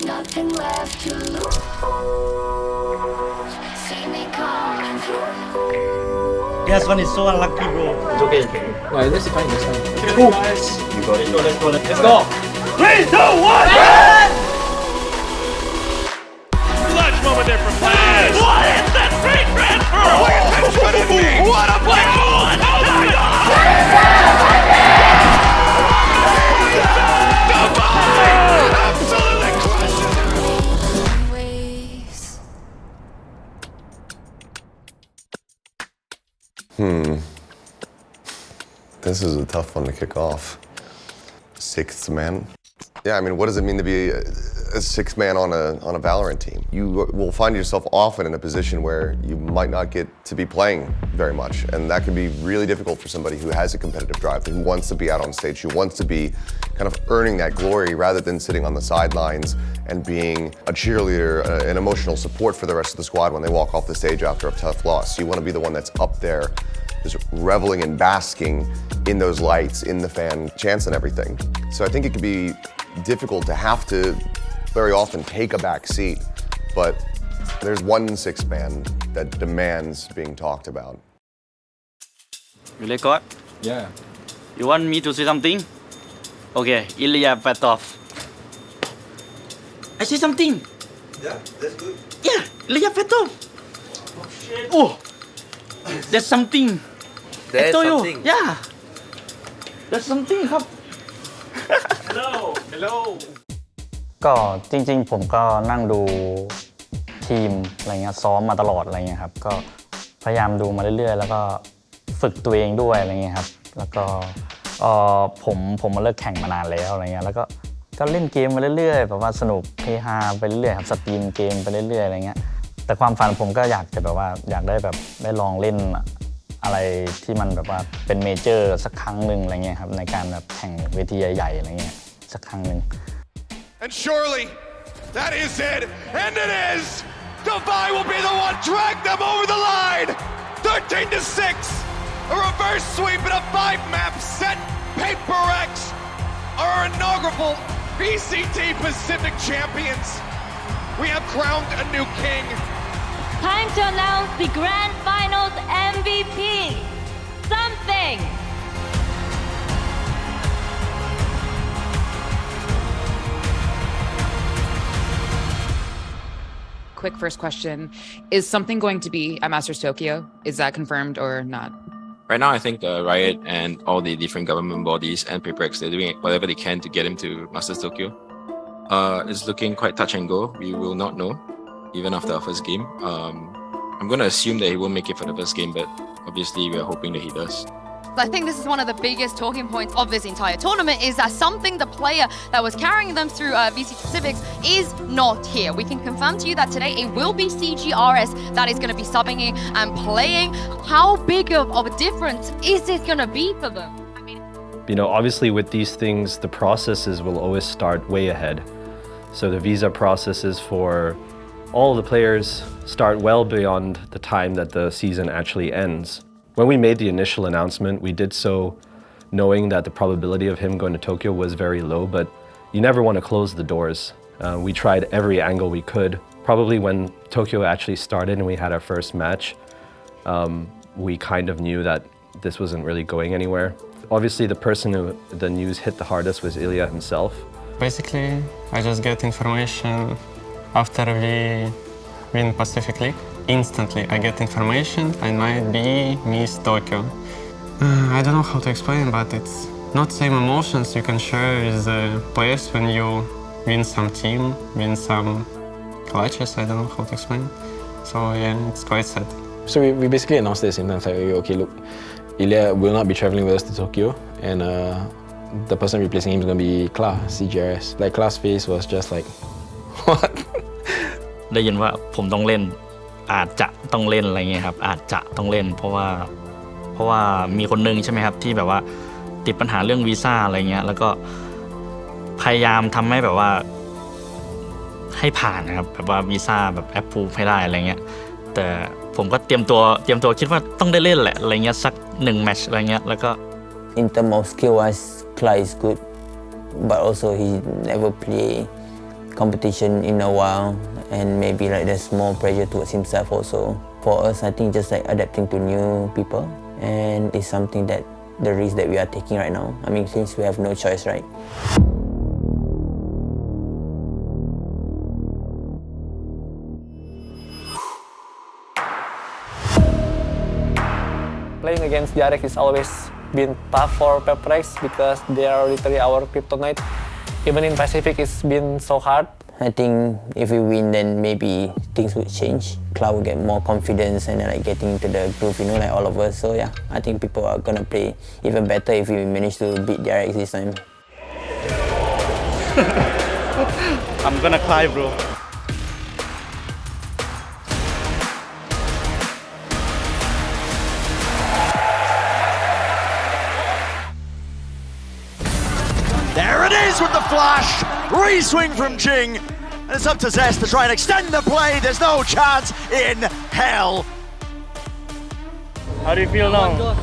Nothing left to lose. See me coming through. Yes, one is so unlucky, bro. It's okay. Well, that's fine. That's fine. You got it. Let's go. 3, 2, 1. Clutch moment there from Pass. What is that free transfer? What a play! Oh my God! Absolutely crushes ways. This is a tough one to kick off. Sixth man. Yeah, I mean, what does it mean to be a sixth man on a Valorant team? You will find yourself often in a position where you might not get to be playing very much, and that can be really difficult for somebody who has a competitive drive, who wants to be out on stage, who wants to be kind of earning that glory rather than sitting on the sidelines and being a cheerleader, an emotional support for the rest of the squad when they walk off the stage after a tough loss. You want to be the one that's up there, just reveling and basking in those lights, in the fan chants and everything. So I think it could be difficult to have to very often take a back seat, but there's one sixth man that demands being talked about. You record? Yeah. You want me to say something? Okay, Ilya Petov. I say something. Yeah, that's good. Yeah, Ilya Petov. Oh shit. Oh, there's something. There's I told something. You. Yeah. There's something ครับ Hello. ก็จริงๆผมก็นั่งดูทีมอะไรเงี้ยซ้อมมาตลอดอะไรเงี้ยครับก็พยายามดูมาเรื่อยๆแล้วก็ฝึกตัวเองด้วยอะไรเงี้ยครับแล้วก็ผมมาเลิกแข่งมานานแล้วอะไรเงี้ยแล้วก็เล่นเกมมาเรื่อยๆแบบว่าสนุกเฮฮาไปเรื่อยๆครับสตรีมเกมไปเรื่อยๆอะไรเงี้ยแต่ความฝันผมก็อยากจะแบบว่าอยากได้แบบได้ลองเล่นอะไรที่มันแบบว่าเป็นเมเจอร์สักครั้งหนึ่งอะไรเงี้ยครับในการแบบแข่งเวทีใหญ่ๆอะไรเงี้ยสักครั้งหนึ่ง And surely, that is it. And it is. Defy will be the one drag them over the line. 13-6. A reverse sweep and a 5-map set. Paper X are inaugural VCT Pacific champions. We have crowned a new king. Time to announce the Grand Finals MVP. Something. Quick first question. Is something going to be at Masters Tokyo? Is that confirmed or not? Right now, I think Riot and all the different government bodies and PaperX, they're doing whatever they can to get him to Masters Tokyo. It's looking quite touch and go. We will not know, even after our first game. I'm going to assume that he won't make it for the first game, but obviously we're hoping that he does. I think this is one of the biggest talking points of this entire tournament is that something the player that was carrying them through VCT Pacific is not here. We can confirm to you that today it will be CGRS that is going to be subbing in and playing. How big of a difference is this going to be for them? You know, obviously with these things, the processes will always start way ahead. So the visa processes for all the players start well beyond the time that the season actually ends. When we made the initial announcement, we did so knowing that the probability of him going to Tokyo was very low, but you never want to close the doors. We tried every angle we could. Probably when Tokyo actually started and we had our first match, we kind of knew that this wasn't really going anywhere. Obviously, the person who the news hit the hardest was Ilya himself. Basically, I just get information after we win Pacific League. Instantly, I get information I might be Miss Tokyo. I don't know how to explain, but it's not same emotions you can share with players when you win some team, win some clutches. I don't know how to explain. So yeah, it's quite sad. So we basically announced this in time, like, okay, look, Ilya will not be traveling with us to Tokyo, and the person replacing him is going to be Kla, CGRS. Like, Kla's face was just like, what? ได้ยินว่าผมต้องเล่นอาจจะต้องเล่นอะไรเงี้ยครับอาจจะต้องเล่นเพราะว่ามีคนนึงใช่ไหมครับที่แบบว่าติดปัญหาเรื่องวีซ่าอะไรเงี้ยแล้วก็พยายามทำให้แบบว่าให้ผ่านนะครับแบบว่าวีซ่าแบบแอปพูฟให้ได้อะไรเงี้ยแต่ผมก็เตรียมตัวคิดว่าต้องได้เล่นแหละอะไรเงี้ยสัก1แมตช์อะไรเงี้ยแล้วก็ In terms of skill wise, Kla is good. but also he never play competition in a while, and maybe like there's more pressure towards himself also. For us, I think just like adapting to new people, and it's something that the risk that we are taking right now. I mean, since we have no choice, right? Playing against CGRS is always been tough for Pacific because they are literally our kryptonite. Even in Pacific, it's been so hard. I think if we win, then maybe things would change. Cloud will get more confidence and like getting into the groove, you know, like all of us. So yeah, I think people are gonna play even better if we manage to beat DRX this time. I'm gonna cry, bro. There it is with the flash! Re-swing from Jing! And it's up to Zest to try and extend the play. There's no chance in hell. How do you feel now?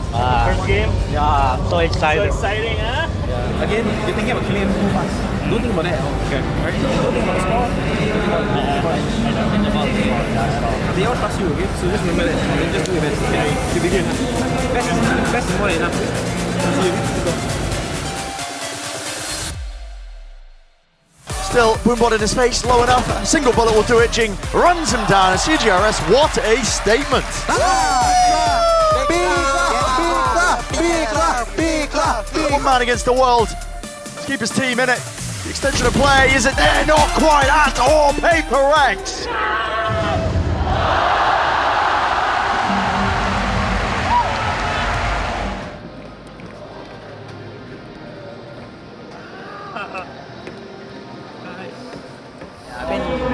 First game? Yeah, so excited. So exciting, huh? Yeah. Again, you're thinking about killing him too fast. Don't think about that. Okay. Right? Don't think about the score. They all trust you, okay? So just remember that. And then just do your best. Okay? To begin. Best is more than enough. See you. Go. Still, Boombot in his face, low enough. A single bullet will do it. Jing runs him down. And CGRS, what a statement! One man against the world. Let's keep his team in it. The extension of play, is it there? Not quite at all. Paper Rex.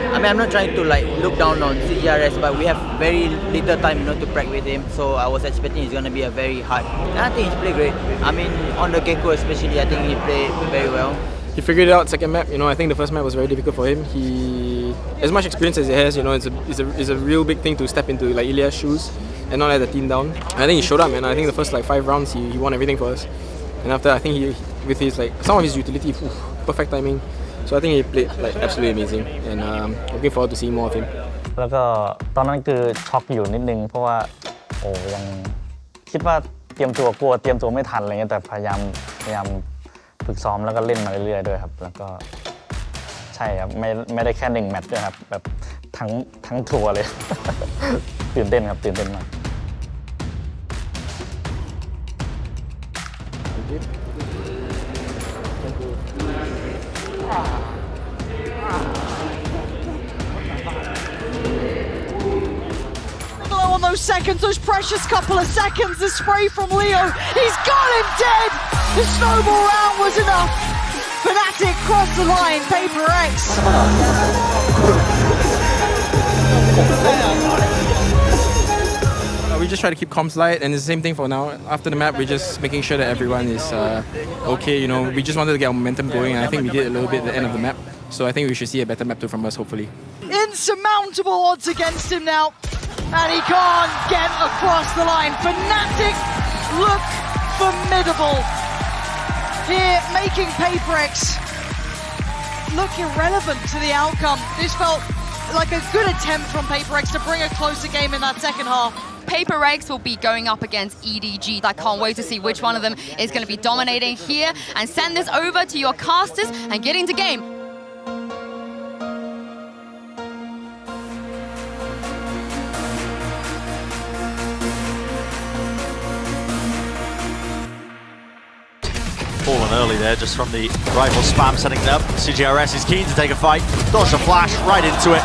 I mean, I'm not trying to like look down on CGRS, but we have very little time, you know, to practice with him. So I was expecting it's gonna be a very hard. And I think he's played great. I mean, on the get-go especially, I think he played very well. He figured it out second map. You know, I think the first map was very difficult for him. He, as much experience as he has, you know, it's a real big thing to step into like Ilya's shoes and not let the team down. I think he showed up, man. I think the first like 5 rounds he won everything for us. And after, I think he, with his like some of his utility, perfect timing. So I think he played like absolutely amazing, and looking forward to seeing more of him. แล้วก็ตอนนั้นคือช็อกอยู่นิดนึงเพราะว่ายังคิดว่าเตรียมตัวกลัวเตรียมตัวไม่ทันอะไรเงี้ยแต่พยายามฝึกซ้อมแล้วก็เล่นมาเรื่อยๆด้วยครับแล้วก็ใช่ครับไม่ได้แค่1 แมตช์ด้วยครับแบบทั้งทัวร์เลย ตื่นเต้นครับตื่นเต้นมาก On those seconds, those precious couple of seconds, the spray from Leo, he's got him dead! The snowball round was enough. Fnatic crossed the line, Paper X. We just try to keep comms light, and it's the same thing for now. After the map, we're just making sure that everyone is okay. You know, we just wanted to get our momentum going, and I think we did a little bit at the end of the map. So I think we should see a better map 2 from us, hopefully. Insurmountable odds against him now. And he can't get across the line. Fnatic look formidable here, making Paper X look irrelevant to the outcome. This felt like a good attempt from Paper X to bring a closer game in that second half. Paper Rex will be going up against EDG. I can't wait to see which one of them is going to be dominating here, and send this over to your casters and get into game. Fallen early there, just from the rifle spam setting it up. CGRS is keen to take a fight. Dodge a flash right into it.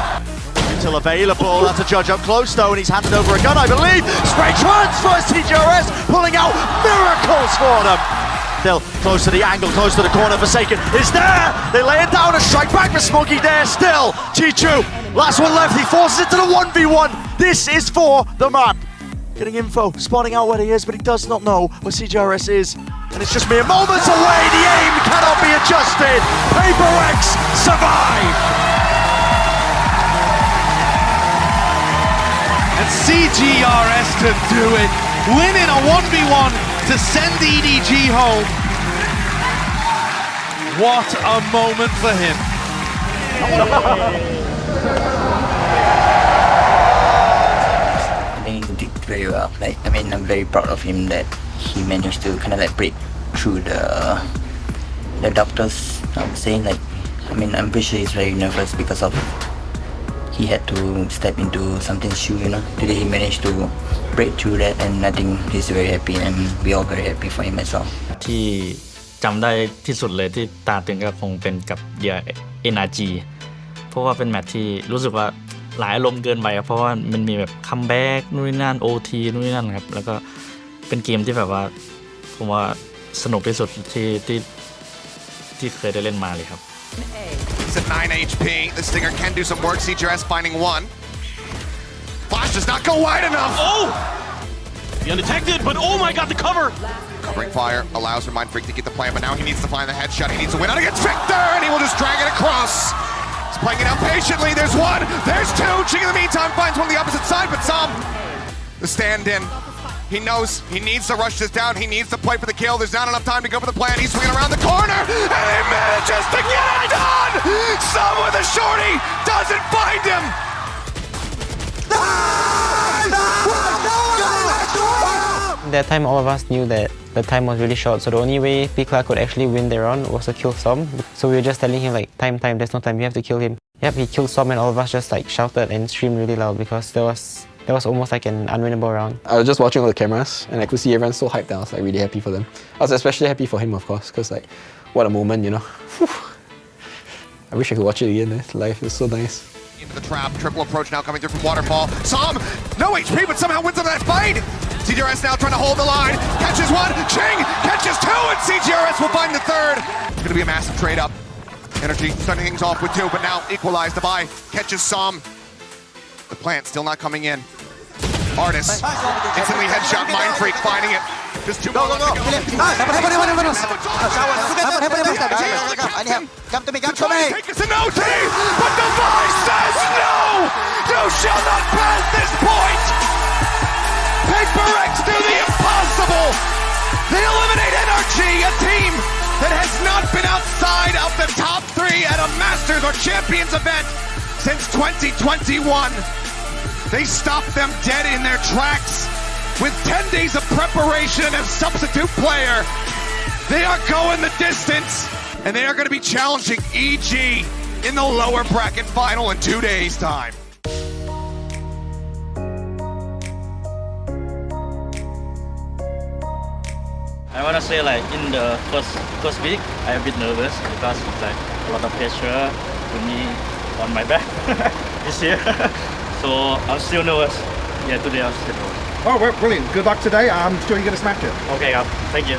Until available, that's a judge up close though, and he's handed over a gun, I believe. Spray transfers, CGRS pulling out miracles for them. Still close to the angle, close to the corner. Forsaken is there. They lay it down, a strike back for Smokey there. Still, Chichu, last one left. He forces it to the 1v1. This is for the map. Getting info, spotting out where he is, but he does not know where CGRS is. And it's just mere moments away. The aim cannot be adjusted. Paper X survive. And CGRS can do it. Winning a 1v1 to send EDG home. What a moment for him. I think he did very well. I'm very proud of him that he managed to kind of break through the doctors. I'm saying I'm pretty sure he's very nervous because of he had to step into something's shoe. Today he managed to break through that, and I think he's very happy, and we all very happy for him as well. ที่จำได้ที่สุดเลยที่ตาตึงก็คงเป็นกับเหยื่อ NRG เพราะว่าเป็นแมตช์ที่รู้สึกว่าหลายอารมณ์เกินไปครับเพราะว่ามันมีแบบคัมแบ็กนู่นนี่นั่น OT นู่นนี่นั่นครับแล้วก็เป็นเกมที่แบบว่าผมว่าสนุกที่สุดที่เคยได้เล่นมาเลยครับ He's at 9 HP. The Stinger can do some work. CGRS finding one. Flash does not go wide enough. Oh! The undetected, but oh my god, the cover! Covering fire allows for Mind Freak to get the plan, but now he needs to find the headshot. He needs to win out against Victor, and he will just drag it across. He's playing it out patiently. There's one. There's two. Ching in the meantime finds one on the opposite side, but some. The stand-in. He knows he needs to rush this down. He needs to play for the kill. There's not enough time to go for the plan. He's swinging around the corner, and he manages to get it done! Some with a shorty doesn't find him! That time all of us knew that the time was really short, so the only way Pikla could actually win their round was to kill Som. So we were just telling him time, there's no time, you have to kill him. Yep, he killed Som, and all of us just shouted and screamed really loud because that was almost like an unwinnable round. I was just watching all the cameras and I could see everyone so hyped and I was really happy for them. I was especially happy for him, of course, because what a moment, Whew. I wish I could watch it again. Life is so nice. Into the trap, triple approach now coming through from Waterfall. Som, no HP, but somehow wins on that fight. CGRS now trying to hold the line. Catches one, Ching catches two, and CGRS will find the third. It's gonna be a massive trade up. Energy starting things off with two, but now equalized. The buy catches Som. The plant still not coming in. Artist instantly headshot. Mind Freak finding it. Just two more left to go. Come to me. Take us an OT, but the voice says no. You shall not pass this point. Paper X do the impossible. They eliminate NRG, a team that has not been outside of the top three at a Masters or Champions event since 2021. They stopped them dead in their tracks with 10 days of preparation and a substitute player. They are going the distance, and they are going to be challenging EG in the lower bracket final in 2 days' time. I want to say in the first week I'm a bit nervous because a lot of pressure to me on my back this year. So I'm still nervous. Yeah, today I'm still nervous. Oh, well, brilliant. Good luck today. I'm sure you're going to smash it. Okay, thank you.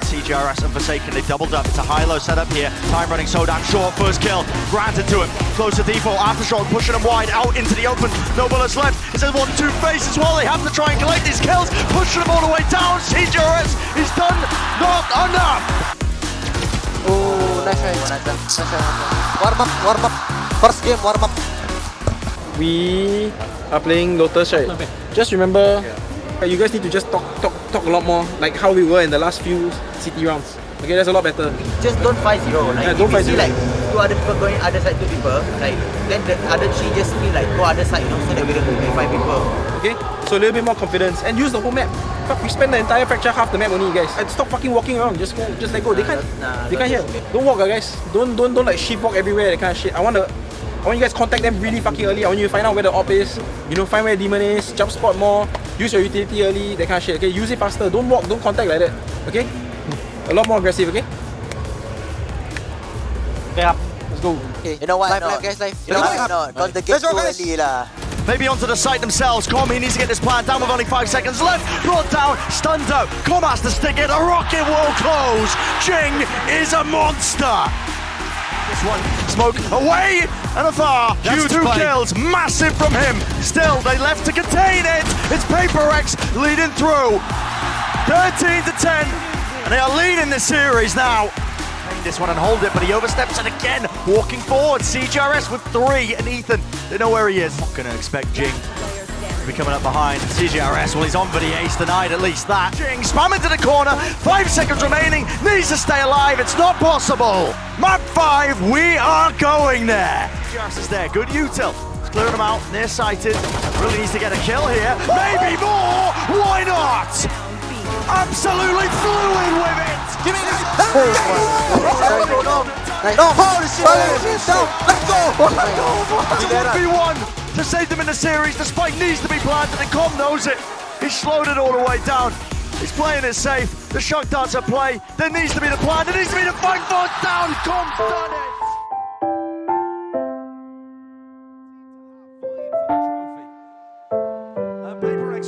CGRS and Forsaken, they doubled up. It's a high-low setup here. Time running so damn short. First kill, granted to him. Close to default. Aftershock pushing him wide out into the open. No bullets left. It's a 1-2 face as well. They have to try and collect these kills. Pushing him all the way down. CGRS is done. Not enough. Oh, nice try. Warm up. First game, warm up. We are playing Lotus, right? Just remember, you guys need to just talk a lot more, like how we were in the last few city rounds. Okay, that's a lot better. Just don't fight zero. Don't fight zero. Two other people going other side, two people. Then the other three just feel go other side, so that we don't have 5 people. Okay, so a little bit more confidence and use the whole map. Fuck, we spend the entire fracture half the map only, guys. And stop fucking walking around. Just let go. They can't hear. Don't walk, guys. Don't shift walk everywhere. That kind of shit. I want you guys contact them really fucking early. I want you to find out where the op is. Find where demon is. Jump spot more. Use your utility early. That kind of shit. Okay, use it faster. Don't walk. Don't contact like that. Okay, a lot more aggressive. Okay. Yeah. Let's go. Okay. You know what? Live, guys, live. No, don't the game too early lah. Maybe onto the site themselves. He needs to get this plan down with only 5 seconds left. Brought down, stunned out. has to stick it. A rocket will close. Jing is a monster. This one, smoke away and afar. Huge 2 kills, massive from him. Still, they left to contain it. It's Paper X leading through. 13-10, and they are leading the series now. this one and hold it, but he oversteps it again, walking forward. CGRS with 3, and Ethan, they know where he is. Not gonna expect Jing to be coming up behind. CGRS, well, he's on, but he aced denied at least that. Jing, spam into the corner, 5 seconds remaining, needs to stay alive, it's not possible. Map 5, we are going there. CGRS is there, good util. He's clearing him out, nearsighted. Really needs to get a kill here. Maybe more, why not? Absolutely fluid with it. Give me this. Holy shit! Let's go! It's a 1v1 to save them in the series. The spike needs to be planted, and Com knows it. He slowed it all the way down. He's playing it safe. The shock darts at play. There needs to be the plan. There needs to be the fight force down. Com done it.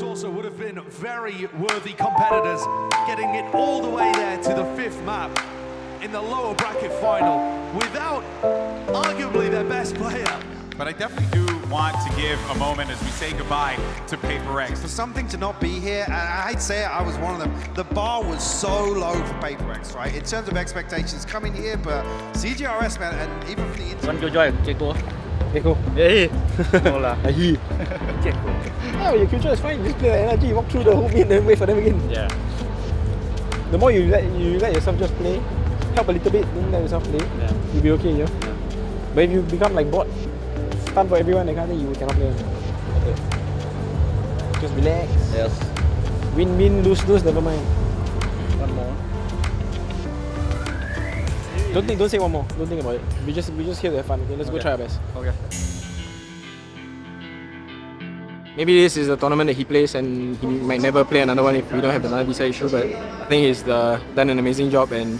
Also would have been very worthy competitors, getting it all the way there to the 5th map in the lower bracket final without arguably their best player. But I definitely do want to give a moment as we say goodbye to Paper X. For something to not be here, and I hate to say it, I was one of them. The bar was so low for Paper X, right? In terms of expectations coming here, but CGRS, man, and even from the Want to join Jeko? Jeko? Yeah. Hola. Jeko. Oh, your future is fine. Just play the energy, walk through the whole mid, and wait for them again. Yeah. The more you let yourself just play, help a little bit, then let yourself play. Yeah. You'll be okay, you know. Yeah. But if you become like bot, fun for everyone, that kind of thing, you cannot play. Okay. Just relax. Yes. Win, lose, never mind. One more. Don't say one more. Don't think about it. We just here to have fun. Okay, let's go try our best. Okay. Maybe this is the tournament that he plays, and he might never play another one if we don't have another visa issue. But I think he's done an amazing job, and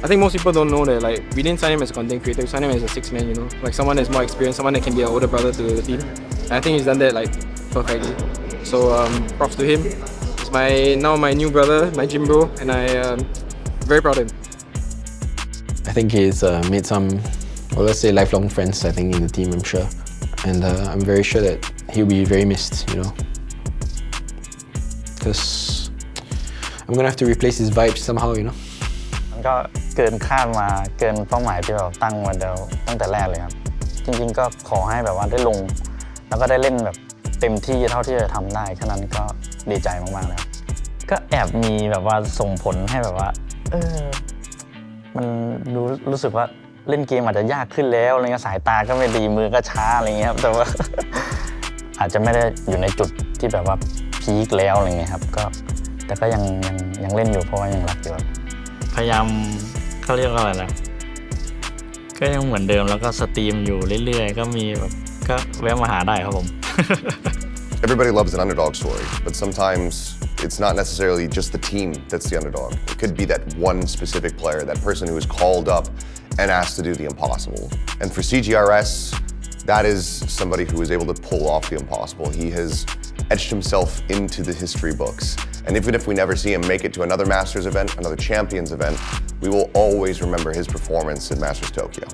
I think most people don't know that we didn't sign him as a content creator. We signed him as a 6-man. You know, like someone that's more experienced, someone that can be an older brother to the team. And I think he's done that perfectly. So props to him. He's my new brother, my gym bro, and I'm very proud of him. I think he's made some, well, let's say lifelong friends, I think, in the team, I'm sure. And I'm very sure that he'll be very missed, you know. Because I'm gonna have to replace his vibes somehow, you know. มันก็เกินคาดมาเกินเป้าหมายที่เราตั้งไว้เดียวตั้งแต่แรกเลยครับจริงๆก็ขอให้แบบว่าได้ลงแล้วก็ได้เล่นแบบเต็มที่เท่าที่จะทำได้แค่นั้นก็ดีใจมากๆเลยครับก็แอบมีแบบว่าส่งผลให้แบบว่ามันรู้สึกว่าเล่นเกมอาจจะยากขึ้นแล้วอะไรเงี้ยสายตาก็ไม่ดีมือก็ช้าอะไรเงี้ยครับแต่ว่า อาจจะไม่ได้อยู่ในจุดที่แบบว่าพีคแล้วอะไรเงี้ยครับก็แต่ก็ยังเล่นอยู่เพราะว่ายังรักอยู่พยายามเขาเรียกว่าอะไรนะก็ยังเหมือนเดิมแล้วก็สตรีมอยู่เรื่อยๆก็มีแบบก็แวะมาหาได้ครับผม Everybody loves an underdog story, but sometimes it's not necessarily just the team that's the underdog. It could be that one specific player, that person who is called up and asked to do the impossible. And for CGRS, that is somebody who is able to pull off the impossible. He has etched himself into the history books. And even if we never see him make it to another Masters event, another Champions event, we will always remember his performance at Masters Tokyo.